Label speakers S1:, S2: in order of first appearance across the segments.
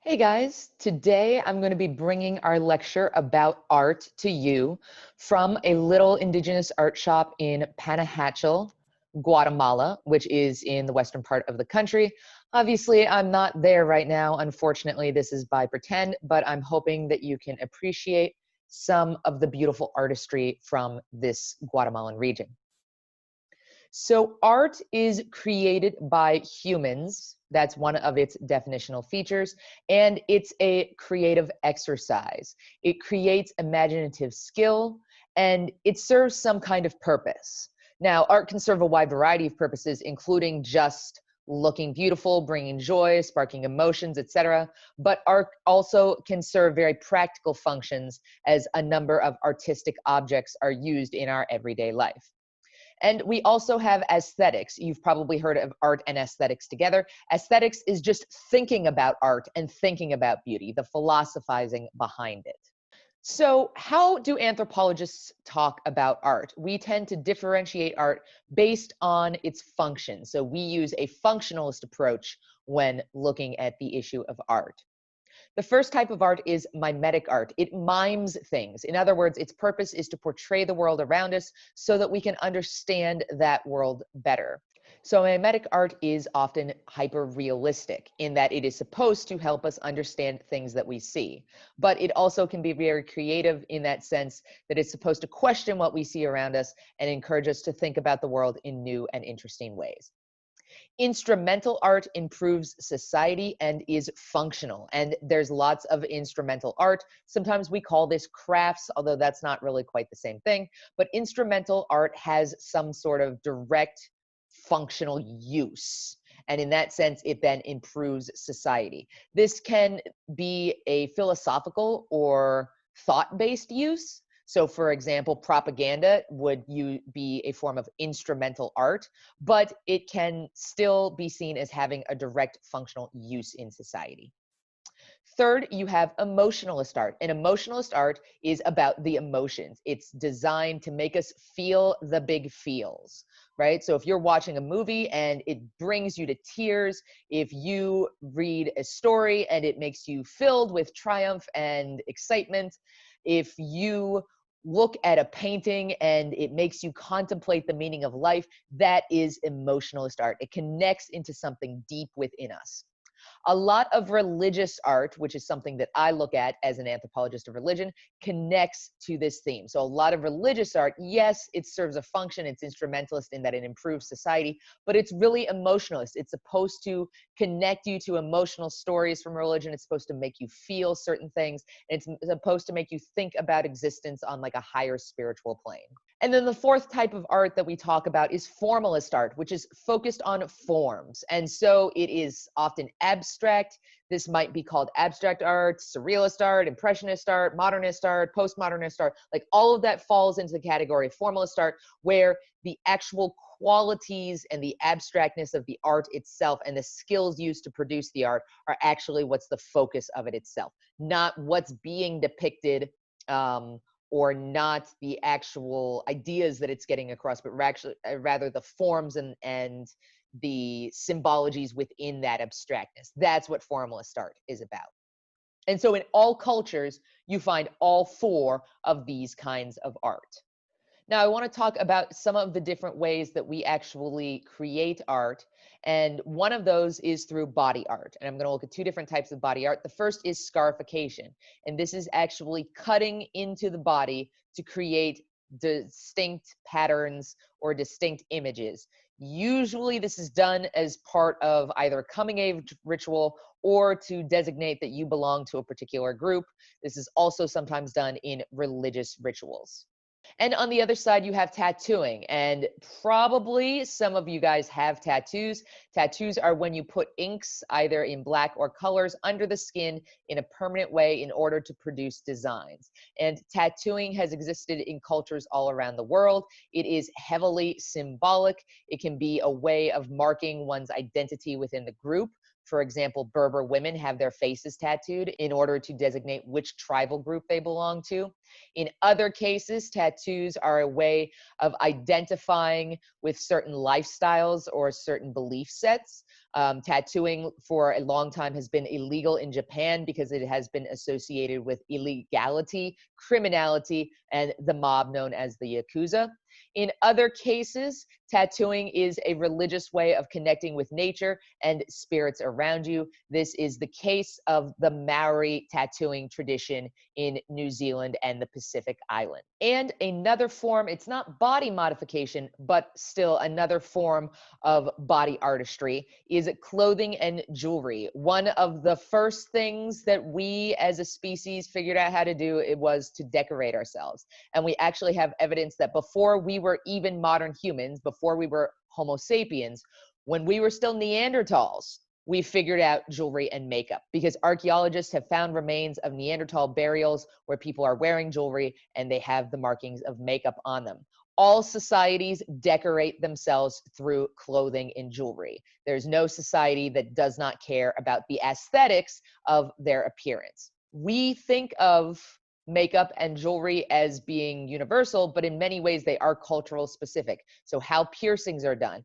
S1: Hey guys, today I'm going to be bringing our lecture about art to you from a little indigenous art shop in Panajachel, Guatemala, which is in the western part of the country. Obviously, I'm not there right now. Unfortunately, this is by pretend, but I'm hoping that you can appreciate some of the beautiful artistry from this Guatemalan region. So art is created by humans. That's one of its definitional features. And it's a creative exercise. It creates imaginative skill and it serves some kind of purpose. Now, art can serve a wide variety of purposes, including just looking beautiful, bringing joy, sparking emotions, etc. But art also can serve very practical functions as a number of artistic objects are used in our everyday life. And we also have aesthetics. You've probably heard of art and aesthetics together. Aesthetics is just thinking about art and thinking about beauty, the philosophizing behind it. So, how do anthropologists talk about art? We tend to differentiate art based on its function. So, we use a functionalist approach when looking at the issue of art. The first type of art is mimetic art. It mimes things. In other words, its purpose is to portray the world around us so that we can understand that world better. So mimetic art is often hyper-realistic in that it is supposed to help us understand things that we see. But it also can be very creative in that sense that it's supposed to question what we see around us and encourage us to think about the world in new and interesting ways. Instrumental art improves society and is functional. And there's lots of instrumental art. Sometimes we call this crafts, although that's not really quite the same thing. But instrumental art has some sort of direct functional use. And in that sense, it then improves society. This can be a philosophical or thought-based use. So for example, propaganda would be a form of instrumental art, but it can still be seen as having a direct functional use in society. Third, you have emotionalist art. And emotionalist art is about the emotions. It's designed to make us feel the big feels, right? So if you're watching a movie and it brings you to tears, if you read a story and it makes you filled with triumph and excitement, if you look at a painting and it makes you contemplate the meaning of life, that is emotionalist art. It connects into something deep within us. A lot of religious art, which is something that I look at as an anthropologist of religion, connects to this theme. So a lot of religious art, yes, it serves a function, it's instrumentalist in that it improves society, but it's really emotionalist. It's supposed to connect you to emotional stories from religion. It's supposed to make you feel certain things. And it's supposed to make you think about existence on like a higher spiritual plane. And then the fourth type of art that we talk about is formalist art, which is focused on forms. And so it is often abstract. This might be called abstract art, surrealist art, impressionist art, modernist art, postmodernist art. Like all of that falls into the category of formalist art, where the actual qualities and the abstractness of the art itself and the skills used to produce the art are actually what's the focus of it itself, not what's being depicted or not the actual ideas that it's getting across, but rather the forms and the symbologies within that abstractness. That's what formalist art is about. And so in all cultures, you find all four of these kinds of art. Now, I want to talk about some of the different ways that we actually create art. And one of those is through body art. And I'm going to look at two different types of body art. The first is scarification. And this is actually cutting into the body to create distinct patterns or distinct images. Usually this is done as part of either a coming age ritual or to designate that you belong to a particular group. This is also sometimes done in religious rituals. And on the other side, you have tattooing. And probably some of you guys have tattoos. Tattoos are when you put inks, either in black or colors, under the skin in a permanent way in order to produce designs. And tattooing has existed in cultures all around the world. It is heavily symbolic. It can be a way of marking one's identity within the group. For example, Berber women have their faces tattooed in order to designate which tribal group they belong to. In other cases, tattoos are a way of identifying with certain lifestyles or certain belief sets. Tattooing for a long time has been illegal in Japan because it has been associated with illegality, criminality, and the mob known as the Yakuza. In other cases, tattooing is a religious way of connecting with nature and spirits around you. This is the case of the Maori tattooing tradition in New Zealand and the Pacific Island. And another form, it's not body modification, but still another form of body artistry, is clothing and jewelry. One of the first things that we as a species figured out how to do, it was to decorate ourselves. And we actually have evidence that before we were even modern humans, before we were Homo sapiens, when we were still Neanderthals, we figured out jewelry and makeup because archaeologists have found remains of Neanderthal burials where people are wearing jewelry and they have the markings of makeup on them. All societies decorate themselves through clothing and jewelry. There's no society that does not care about the aesthetics of their appearance. We think of makeup and jewelry as being universal, but in many ways they are cultural specific. So how piercings are done,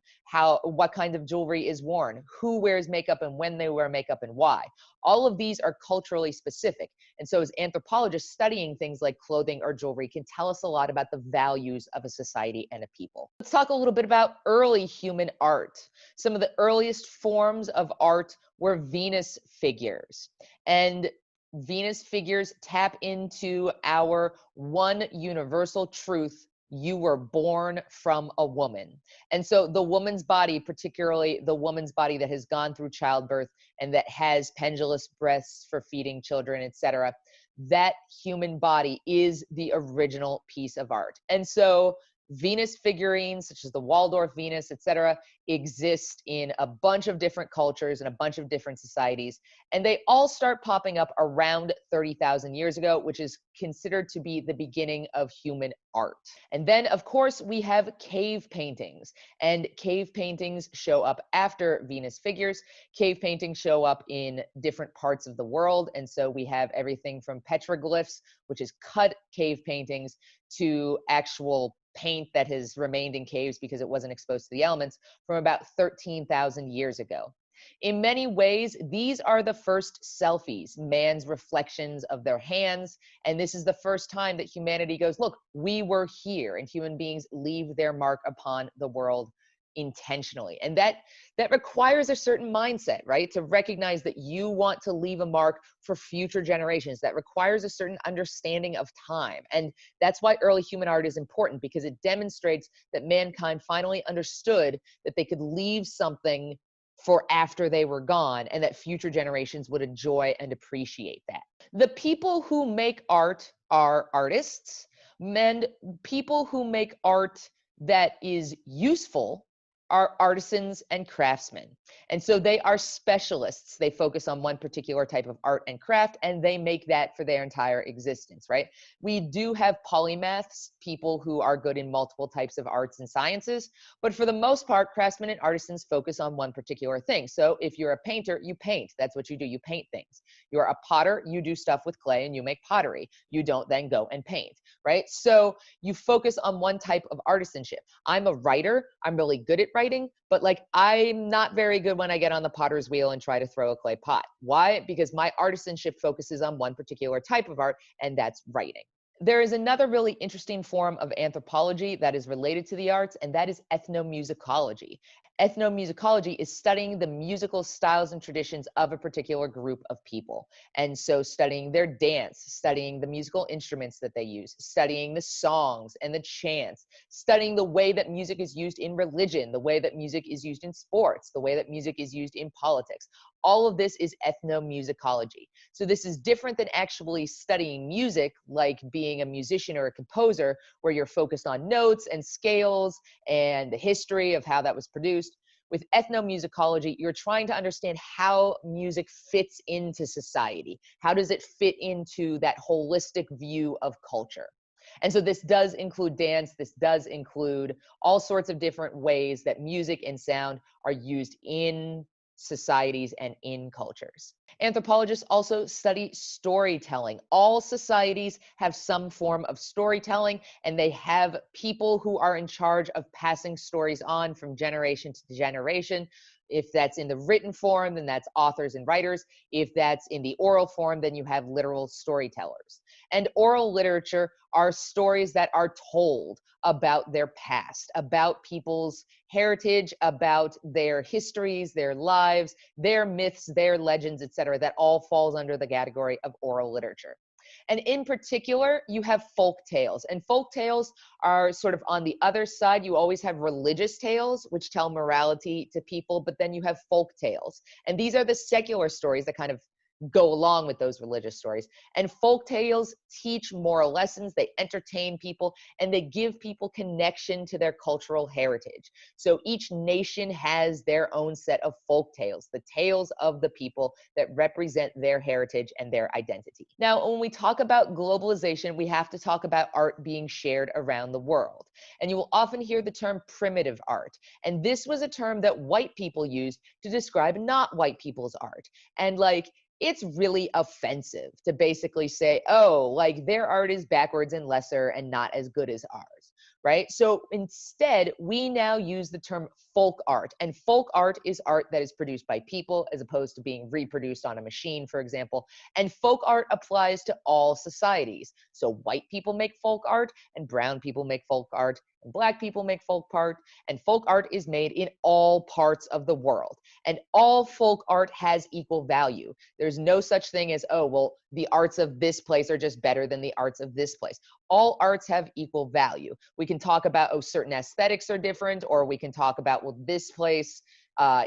S1: what kind of jewelry is worn, who wears makeup and when they wear makeup and why. All of these are culturally specific. And so as anthropologists studying things like clothing or jewelry can tell us a lot about the values of a society and a people. Let's talk a little bit about early human art. Some of the earliest forms of art were Venus figures. And Venus figures tap into our one universal truth: you were born from a woman. And so the woman's body, particularly the woman's body that has gone through childbirth and that has pendulous breasts for feeding children, etc., that human body is the original piece of art. And so Venus figurines, such as the Waldorf Venus, etc., exist in a bunch of different cultures and a bunch of different societies. And they all start popping up around 30,000 years ago, which is considered to be the beginning of human art. And then, of course, we have cave paintings. And cave paintings show up after Venus figures. Cave paintings show up in different parts of the world. And so we have everything from petroglyphs, which is cut cave paintings, to actual paint that has remained in caves because it wasn't exposed to the elements from about 13,000 years ago. In many ways, these are the first selfies, man's reflections of their hands. And this is the first time that humanity goes, look, we were here, and human beings leave their mark upon the world intentionally. And that requires a certain mindset, right? To recognize that you want to leave a mark for future generations. That requires a certain understanding of time. And that's why early human art is important, because it demonstrates that mankind finally understood that they could leave something for after they were gone, and that future generations would enjoy and appreciate that. The people who make art are artists, and people who make art that is useful are artisans and craftsmen. And so they are specialists. They focus on one particular type of art and craft, and they make that for their entire existence, right? We do have polymaths, people who are good in multiple types of arts and sciences, but for the most part, craftsmen and artisans focus on one particular thing. So if you're a painter, you paint. That's what you do. You paint things. You're a potter, you do stuff with clay and you make pottery. You don't then go and paint, right? So you focus on one type of artisanship. I'm a writer. I'm really good at writing, but like I'm not very good when I get on the potter's wheel and try to throw a clay pot. Why? Because my artisanship focuses on one particular type of art, and that's writing. There is another really interesting form of anthropology that is related to the arts, and that is ethnomusicology. Ethnomusicology is studying the musical styles and traditions of a particular group of people. And so studying their dance, studying the musical instruments that they use, studying the songs and the chants, studying the way that music is used in religion, the way that music is used in sports, the way that music is used in politics. All of this is ethnomusicology. So this is different than actually studying music, like being a musician or a composer, where you're focused on notes and scales and the history of how that was produced. With ethnomusicology, you're trying to understand how music fits into society. How does it fit into that holistic view of culture? And so this does include dance. This does include all sorts of different ways that music and sound are used in societies and in cultures. Anthropologists also study storytelling. All societies have some form of storytelling, and they have people who are in charge of passing stories on from generation to generation. If that's in the written form, then that's authors and writers. If that's in the oral form, then you have literal storytellers. And oral literature are stories that are told about their past, about people's heritage, about their histories, their lives, their myths, their legends, etc. That all falls under the category of oral literature. And in particular, you have folk tales. And folk tales are sort of on the other side. You always have religious tales, which tell morality to people, but then you have folk tales. And these are the secular stories that kind of go along with those religious stories. And folk tales teach moral lessons, they entertain people, and they give people connection to their cultural heritage. So each nation has their own set of folk tales, the tales of the people that represent their heritage and their identity. Now, when we talk about globalization, we have to talk about art being shared around the world. And you will often hear the term primitive art. And this was a term that white people used to describe not white people's art. And like, it's really offensive to basically say, oh, like their art is backwards and lesser and not as good as ours, right? So instead, we now use the term folk art. And folk art is art that is produced by people as opposed to being reproduced on a machine, for example. And folk art applies to all societies. So white people make folk art, and brown people make folk art, and black people make folk art, and folk art is made in all parts of the world. And all folk art has equal value. There's no such thing as, oh, well, the arts of this place are just better than the arts of this place. All arts have equal value. We can talk about, oh, certain aesthetics are different, or we can talk about, well, this place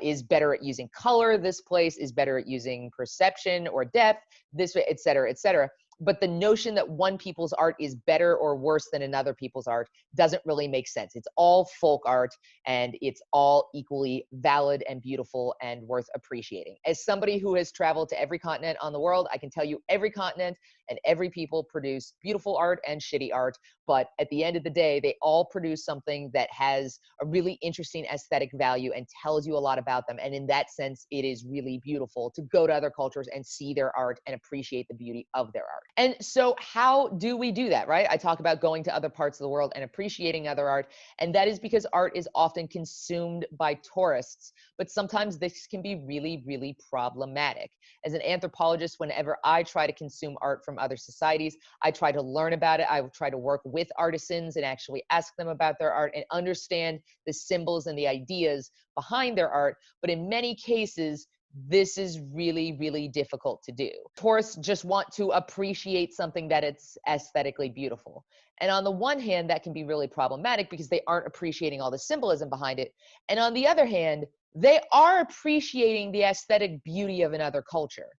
S1: is better at using color, this place is better at using perception or depth, this, et cetera, et cetera. But the notion that one people's art is better or worse than another people's art doesn't really make sense. It's all folk art, and it's all equally valid and beautiful and worth appreciating. As somebody who has traveled to every continent on the world, I can tell you every continent and every people produce beautiful art and shitty art. But at the end of the day, they all produce something that has a really interesting aesthetic value and tells you a lot about them. And in that sense, it is really beautiful to go to other cultures and see their art and appreciate the beauty of their art. And so how do we do that, right? I talk about going to other parts of the world and appreciating other art. And that is because art is often consumed by tourists, but sometimes this can be really, really problematic. As an anthropologist, whenever I try to consume art from other societies, I try to learn about it. I will try to work with artisans and actually ask them about their art and understand the symbols and the ideas behind their art. But in many cases, this is really, really difficult to do. Tourists just want to appreciate something that it's aesthetically beautiful. And on the one hand, that can be really problematic because they aren't appreciating all the symbolism behind it. And on the other hand, they are appreciating the aesthetic beauty of another culture.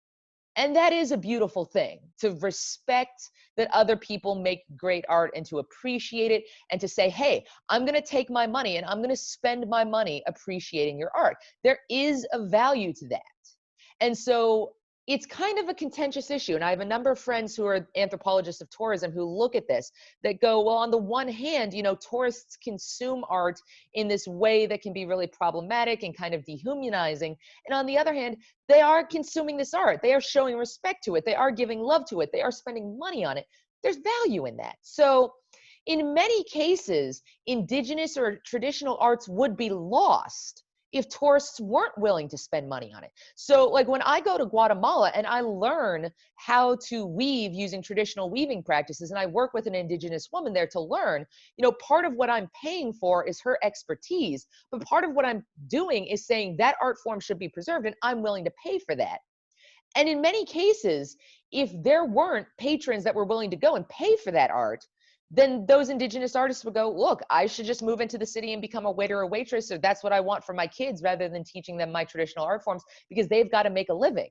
S1: And that is a beautiful thing, to respect that other people make great art and to appreciate it and to say, hey, I'm going to take my money and I'm going to spend my money appreciating your art. There is a value to that. And so it's kind of a contentious issue. And I have a number of friends who are anthropologists of tourism who look at this that go, well, on the one hand, you know, tourists consume art in this way that can be really problematic and kind of dehumanizing. And on the other hand, they are consuming this art. They are showing respect to it. They are giving love to it. They are spending money on it. There's value in that. So in many cases, indigenous or traditional arts would be lost if tourists weren't willing to spend money on it. So like when I go to Guatemala and I learn how to weave using traditional weaving practices, and I work with an indigenous woman there to learn, you know, part of what I'm paying for is her expertise, but part of what I'm doing is saying that art form should be preserved and I'm willing to pay for that. And in many cases, if there weren't patrons that were willing to go and pay for that art, then those indigenous artists would go, look, I should just move into the city and become a waiter or waitress, or that's what I want for my kids, rather than teaching them my traditional art forms, because they've got to make a living.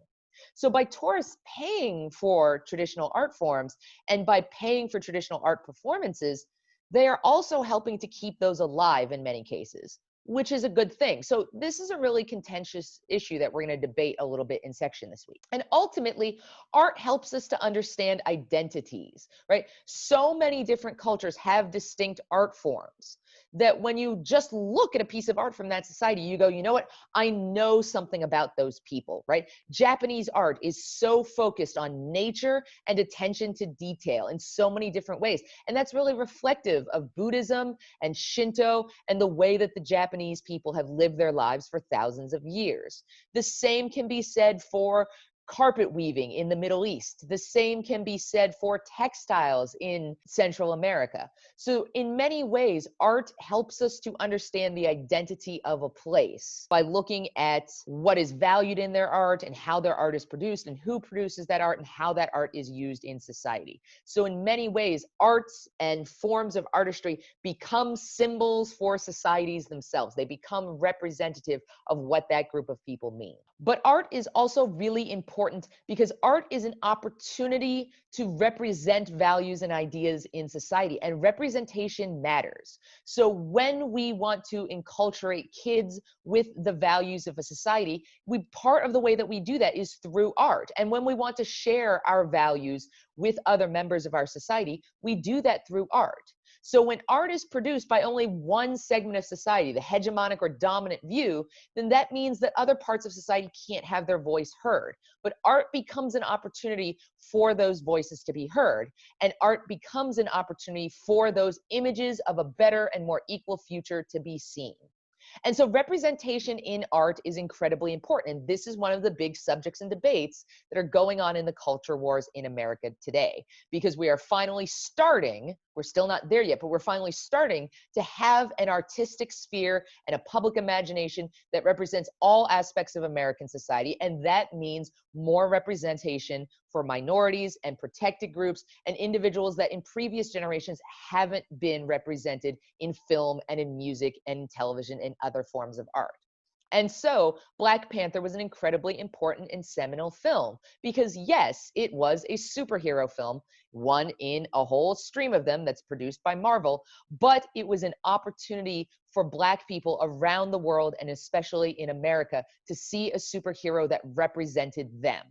S1: So by tourists paying for traditional art forms and by paying for traditional art performances, they are also helping to keep those alive in many cases, which is a good thing. So this is a really contentious issue that we're going to debate a little bit in section this week. And ultimately, art helps us to understand identities, right? So many different cultures have distinct art forms. that when you just look at a piece of art from that society, you go, you know what? I know something about those people, right? Japanese art is so focused on nature and attention to detail in so many different ways. And that's really reflective of Buddhism and Shinto and the way that the Japanese people have lived their lives for thousands of years. The same can be said for carpet weaving in the Middle East. The same can be said for textiles in Central America. So in many ways, art helps us to understand the identity of a place by looking at what is valued in their art and how their art is produced and who produces that art and how that art is used in society. So in many ways, arts and forms of artistry become symbols for societies themselves. They become representative of what that group of people mean. But art is also really important because art is an opportunity to represent values and ideas in society, and representation matters. So when we want to enculturate kids with the values of a society, part of the way that we do that is through art. And when we want to share our values with other members of our society, we do that through art. So when art is produced by only one segment of society, the hegemonic or dominant view, then that means that other parts of society can't have their voice heard. But art becomes an opportunity for those voices to be heard. And art becomes an opportunity for those images of a better and more equal future to be seen. And so representation in art is incredibly important. And this is one of the big subjects and debates that are going on in the culture wars in America today, because we are finally starting, we're still not there yet, but we're finally starting to have an artistic sphere and a public imagination that represents all aspects of American society. And that means more representation for minorities and protected groups and individuals that in previous generations haven't been represented in film and in music and in television and other forms of art. And so Black Panther was an incredibly important and seminal film because, yes, it was a superhero film, one in a whole stream of them that's produced by Marvel, but it was an opportunity for Black people around the world, and especially in America, to see a superhero that represented them.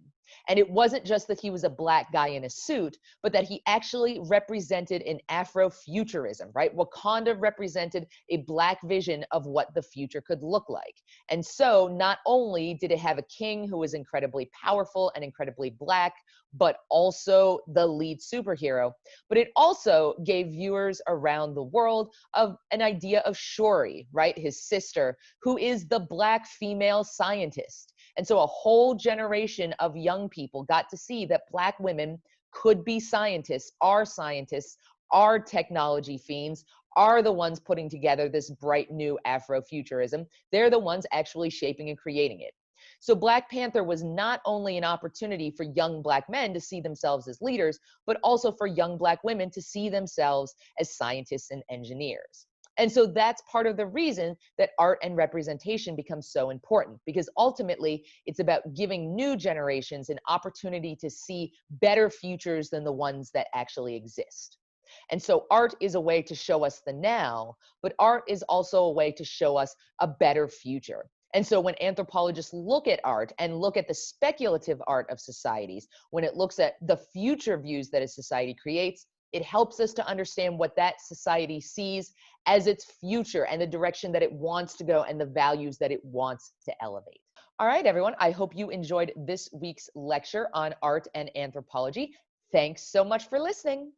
S1: And it wasn't just that he was a Black guy in a suit, but that he actually represented an Afrofuturism, right? Wakanda represented a Black vision of what the future could look like. And so not only did it have a king who was incredibly powerful and incredibly Black, but also the lead superhero, but it also gave viewers around the world of an idea of Shuri, right? His sister, who is the Black female scientist. And so a whole generation of young people got to see that Black women could be scientists, are technology fiends, are the ones putting together this bright new Afrofuturism. They're the ones actually shaping and creating it. So Black Panther was not only an opportunity for young Black men to see themselves as leaders, but also for young Black women to see themselves as scientists and engineers. And so that's part of the reason that art and representation becomes so important, because ultimately it's about giving new generations an opportunity to see better futures than the ones that actually exist. And so art is a way to show us the now, but art is also a way to show us a better future. And so when anthropologists look at art and look at the speculative art of societies, when it looks at the future views that a society creates, it helps us to understand what that society sees as its future and the direction that it wants to go and the values that it wants to elevate. All right, everyone, I hope you enjoyed this week's lecture on art and anthropology. Thanks so much for listening.